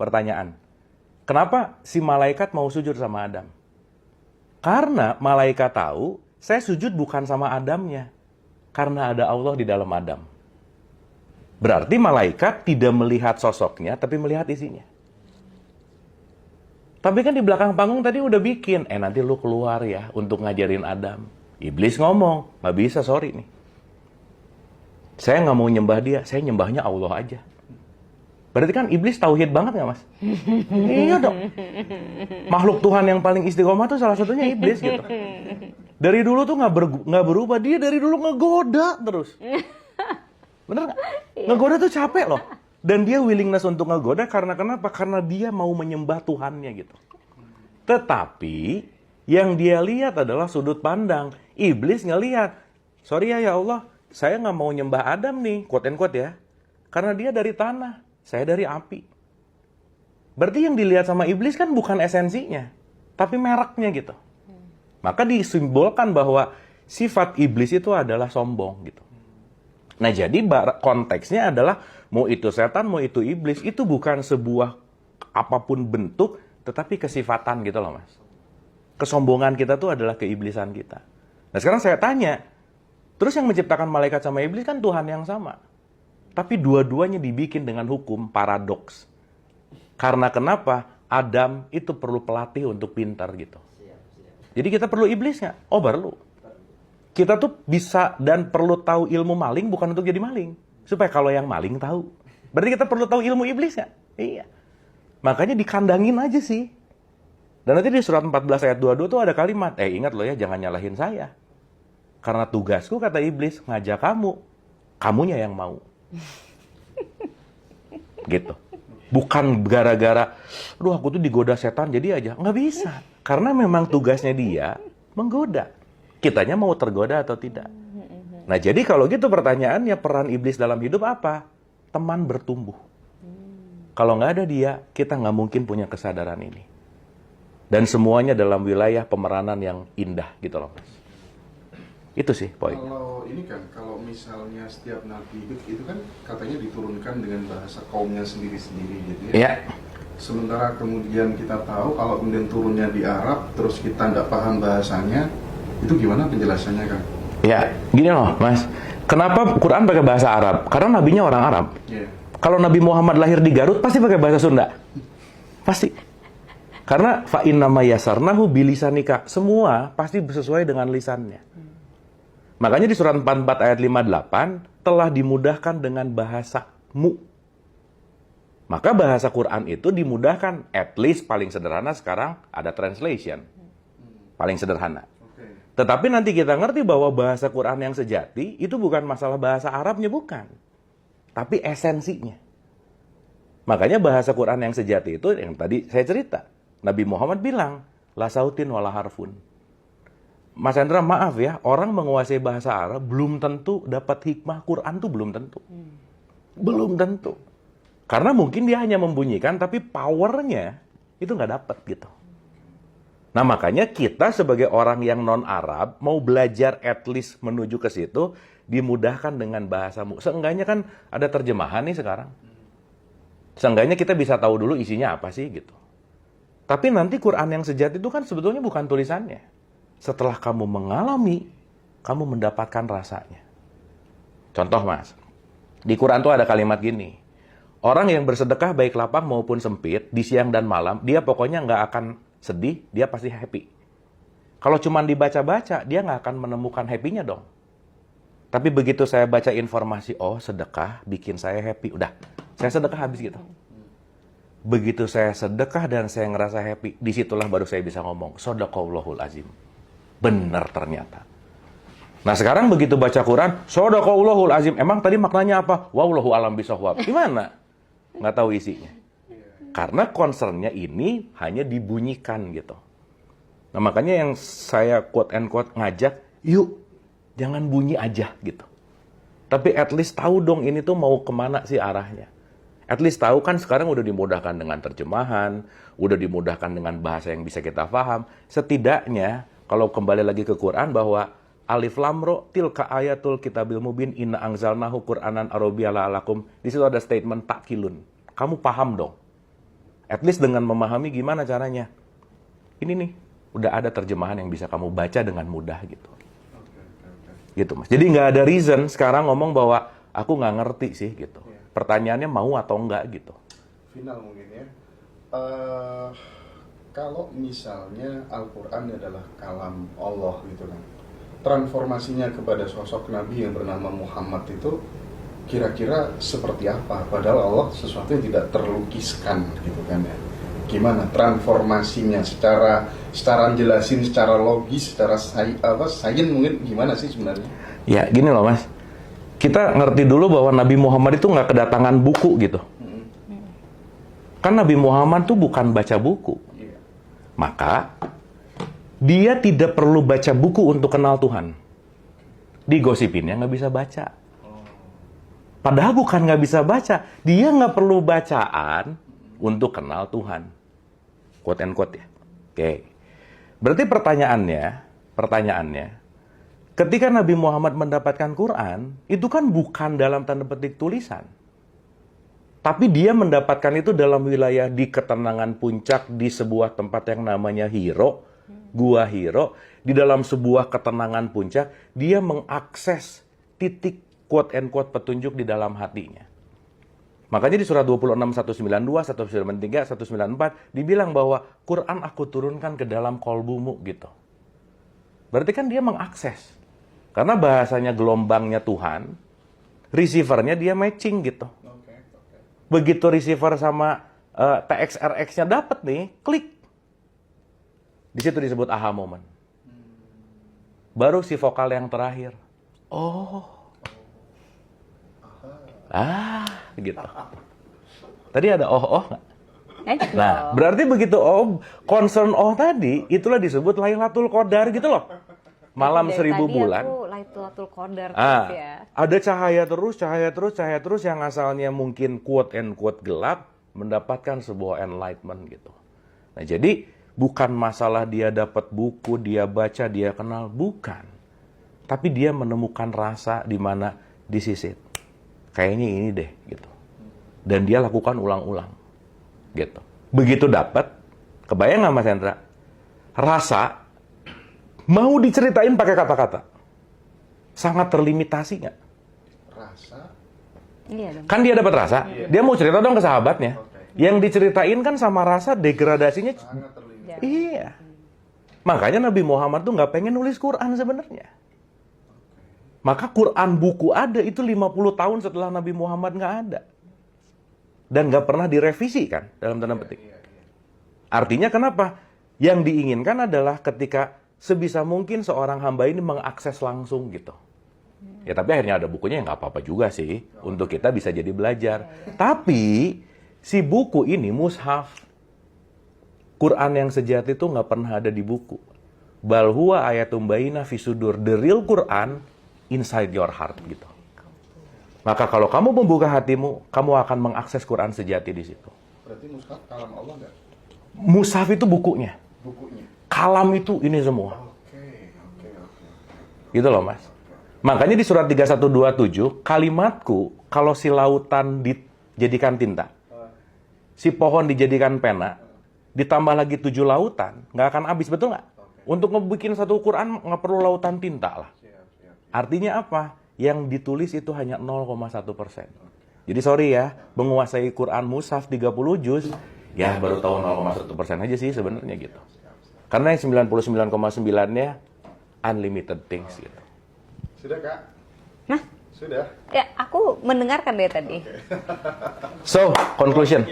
pertanyaan. Kenapa si malaikat mau sujud sama Adam? Karena malaikat tahu, saya sujud bukan sama Adamnya. Karena ada Allah di dalam Adam. Berarti malaikat tidak melihat sosoknya, tapi melihat isinya. Tapi kan di belakang panggung tadi udah bikin, nanti lu keluar ya untuk ngajarin Adam. Iblis ngomong, nggak bisa, sorry nih. Saya nggak mau nyembah dia, saya nyembahnya Allah aja. Berarti kan iblis tauhid banget nggak, Mas? Iya dong. Makhluk Tuhan yang paling istiqomah tuh salah satunya iblis gitu. Dari dulu tuh nggak berubah, dia dari dulu ngegoda terus. Bener nggak? Ngegoda tuh capek loh. Dan dia willingness untuk ngegoda karena kenapa? Karena dia mau menyembah Tuhannya gitu. Tetapi yang dia lihat adalah sudut pandang. Iblis ngelihat, sorry ya Allah, saya nggak mau nyembah Adam nih, quote and quote ya. Karena dia dari tanah, saya dari api. Berarti yang dilihat sama iblis kan bukan esensinya, tapi mereknya gitu. Maka disimbolkan bahwa sifat iblis itu adalah sombong gitu. Nah jadi konteksnya adalah mau itu setan, mau itu iblis, itu bukan sebuah apapun bentuk, tetapi kesifatan gitu loh, Mas. Kesombongan kita tuh adalah keiblisan kita. Nah sekarang saya tanya, terus yang menciptakan malaikat sama iblis kan Tuhan yang sama. Tapi dua-duanya dibikin dengan hukum paradoks. Karena kenapa? Adam itu perlu pelatih untuk pintar gitu. Jadi kita perlu iblis nggak? Oh perlu. Kita tuh bisa dan perlu tahu ilmu maling bukan untuk jadi maling. Supaya kalau yang maling tahu. Berarti kita perlu tahu ilmu iblis nggak? Iya. Makanya dikandangin aja sih. Dan nanti di surat 14 ayat 22 tuh ada kalimat, ingat loh ya, jangan nyalahin saya. Karena tugasku, kata iblis, ngajak kamu. Kamunya yang mau. Gitu. Bukan gara-gara, aduh aku tuh digoda setan jadi aja. Nggak bisa. Karena memang tugasnya dia menggoda. Kitanya mau tergoda atau tidak. Nah jadi kalau gitu pertanyaannya, peran iblis dalam hidup apa? Teman bertumbuh. Kalau nggak ada dia, kita nggak mungkin punya kesadaran ini. Dan semuanya dalam wilayah pemeranan yang indah gitu loh, Mas. Itu sih poinnya. Kalau ini kan, kalau misalnya setiap nabi hidup itu kan katanya diturunkan dengan bahasa kaumnya sendiri-sendiri gitu ya. Iya. Sementara kemudian kita tahu kalau kemudian turunnya di Arab, terus kita nggak paham bahasanya, itu gimana penjelasannya kan? Ya, gini loh, Mas. Kenapa Quran pakai bahasa Arab? Karena nabinya orang Arab. Yeah. Kalau Nabi Muhammad lahir di Garut, pasti pakai bahasa Sunda. Pasti. Karena fa innama yasarnahu bilisanika. Semua pasti sesuai dengan lisannya. Makanya di surat 44 ayat 58 telah dimudahkan dengan bahasamu. Maka bahasa Quran itu dimudahkan. At least paling sederhana sekarang ada translation. Paling sederhana. Tetapi nanti kita ngerti bahwa bahasa Quran yang sejati itu bukan masalah bahasa Arabnya, bukan. Tapi esensinya. Makanya bahasa Quran yang sejati itu yang tadi saya cerita. Nabi Muhammad bilang, la sautin wala harfun. Mas Hendra, maaf ya, orang menguasai bahasa Arab belum tentu dapat hikmah Quran tuh belum tentu. Belum tentu. Karena mungkin dia hanya membunyikan, tapi powernya itu nggak dapat gitu. Nah makanya kita sebagai orang yang non-Arab mau belajar at least menuju ke situ dimudahkan dengan bahasamu. Seenggaknya kan ada terjemahan nih sekarang. Seenggaknya kita bisa tahu dulu isinya apa sih gitu. Tapi nanti Quran yang sejati itu kan sebetulnya bukan tulisannya. Setelah kamu mengalami, kamu mendapatkan rasanya. Contoh Mas, di Quran tuh ada kalimat gini. Orang yang bersedekah baik lapang maupun sempit, di siang dan malam, dia pokoknya nggak akan sedih, dia pasti happy. Kalau cuma dibaca-baca, dia nggak akan menemukan happy-nya dong. Tapi begitu saya baca informasi, oh sedekah bikin saya happy. Udah, saya sedekah habis gitu. Begitu saya sedekah dan saya ngerasa happy, disitulah baru saya bisa ngomong, Shadaqallahul azim. Benar ternyata. Nah sekarang begitu baca Quran, Shadaqallahul azim. Emang tadi maknanya apa? Wallahu alam bisawab. Gimana? Nggak tahu isinya. Karena concernnya ini hanya dibunyikan gitu. Nah makanya yang saya quote and quote ngajak, yuk jangan bunyi aja gitu. Tapi at least tahu dong ini tuh mau kemana sih arahnya. At least tahu kan sekarang udah dimudahkan dengan terjemahan, udah dimudahkan dengan bahasa yang bisa kita paham. Setidaknya kalau kembali lagi ke Quran bahwa Alif Lam Ra tilka ayatul kitabil mubin inna anzalnahu Qur'anan Arabiyyan la'alakum. Di situ ada statement takkilun. Kamu paham dong. At least dengan memahami gimana caranya. Ini nih, udah ada terjemahan yang bisa kamu baca dengan mudah gitu. Gitu Mas. Jadi nggak ada reason sekarang ngomong bahwa aku nggak ngerti sih gitu. Pertanyaannya mau atau enggak gitu. Final mungkin ya. Kalau misalnya Al-Quran adalah kalam Allah gitu kan, transformasinya kepada sosok Nabi yang bernama Muhammad itu kira-kira seperti apa? Padahal Allah sesuatu yang tidak terlukiskan gitu kan ya. Gimana transformasinya secara jelasin, secara logis, secara sains mungkin gimana sih sebenarnya? Ya gini loh Mas, kita ngerti dulu bahwa Nabi Muhammad itu nggak kedatangan buku gitu. Kan Nabi Muhammad tuh bukan baca buku. Maka dia tidak perlu baca buku untuk kenal Tuhan. Digosipinnya nggak bisa baca. Padahal bukan nggak bisa baca, dia nggak perlu bacaan untuk kenal Tuhan. Quote and quote ya. Oke. Berarti pertanyaannya, ketika Nabi Muhammad mendapatkan Quran, itu kan bukan dalam tanda petik tulisan. Tapi dia mendapatkan itu dalam wilayah di ketenangan puncak di sebuah tempat yang namanya Hiro, Gua Hiro. Di dalam sebuah ketenangan puncak, dia mengakses titik quote and quote petunjuk di dalam hatinya. Makanya di surat 26, 192, 193, 194 dibilang bahwa Quran aku turunkan ke dalam kolbumu gitu. Berarti kan dia mengakses. Karena bahasanya gelombangnya Tuhan, receivernya dia matching gitu. Begitu receiver sama TXRX-nya dapat nih, klik. Di situ disebut aha moment. Baru si vokal yang terakhir. Oh. Gitu. Tadi ada oh nggak? Nah, berarti begitu concern tadi, itulah disebut Lailatul Qadar gitu loh. Malam 1000 bulan. Lailatul Qadar terus ya. Ada cahaya terus yang asalnya mungkin quote and quote gelap mendapatkan sebuah enlightenment gitu. Nah, jadi bukan masalah dia dapat buku, dia baca, dia kenal, bukan. Tapi dia menemukan rasa di mana disisit. Kayaknya ini deh gitu. Dan dia lakukan ulang-ulang. Gitu. Begitu dapat, kebayang nggak Mas Hendra? Rasa mau diceritain pakai kata-kata. Sangat terlimitasi nggak? Rasa? Iya dong. Kan dia dapat rasa, dia mau cerita dong ke sahabatnya. Yang diceritain kan sama rasa degradasinya. Sangat terlimitasi. Iya. Makanya Nabi Muhammad tuh nggak pengen nulis Quran sebenarnya. Maka Quran buku ada itu 50 tahun setelah Nabi Muhammad nggak ada. Dan nggak pernah direvisi kan dalam tanda petik. Artinya kenapa? Yang diinginkan adalah ketika sebisa mungkin seorang hamba ini mengakses langsung gitu. Ya tapi akhirnya ada bukunya, ya nggak apa-apa juga sih. Untuk kita bisa jadi belajar. Tapi si buku ini mushaf. Quran yang sejati itu nggak pernah ada di buku. Bal huwa ayatum bayyinah fi sudur. The real Quran inside your heart gitu. Maka kalau kamu membuka hatimu, kamu akan mengakses Quran sejati di situ. Berarti mushaf kalam Allah nggak? Mushaf itu bukunya. Bukunya. Kalam itu ini semua. Oke. Gitu loh Mas. Makanya di surat 3127, kalimatku kalau si lautan dijadikan tinta, si pohon dijadikan pena, ditambah lagi 7 lautan, nggak akan habis, betul nggak? Untuk ngebikin satu Quran nggak perlu lautan tinta lah. Artinya apa? Yang ditulis itu hanya 0,1%. Jadi sorry ya, menguasai Quran mushaf 30 juz, ya baru tahu 0,1% aja sih sebenarnya gitu. Karena yang 99,9-nya unlimited things gitu. Sudah Kak? Nah, Sudah. ya aku mendengarkan deh tadi. So, conclusion.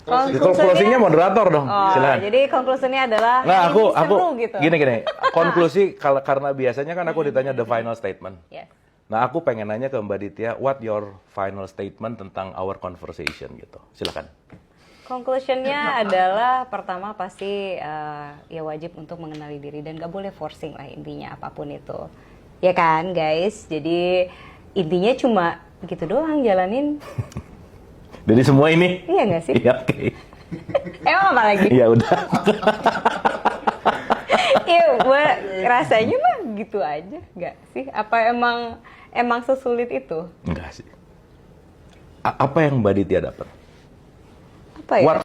Konklusinya moderator dong. Silakan. Jadi konklusinya adalah Nah, ini aku seru gitu. gini. Konklusi karena biasanya kan aku ditanya the final statement. Yes. Nah, aku pengen nanya ke Mbak Ditya, what your final statement tentang our conversation gitu. Silakan. Conclusionnya adalah pertama pasti ya wajib untuk mengenali diri dan gak boleh forcing lah intinya apapun itu. Ya kan guys, jadi intinya cuma gitu doang jalanin. Jadi semua ini? Iya gak sih? Iya, oke. Emang apa lagi? Iya udah. Iya, rasanya mah gitu aja, gak sih? Apa emang sesulit itu? Enggak sih. Apa yang Mbak Ditya dapat? Apa ya? What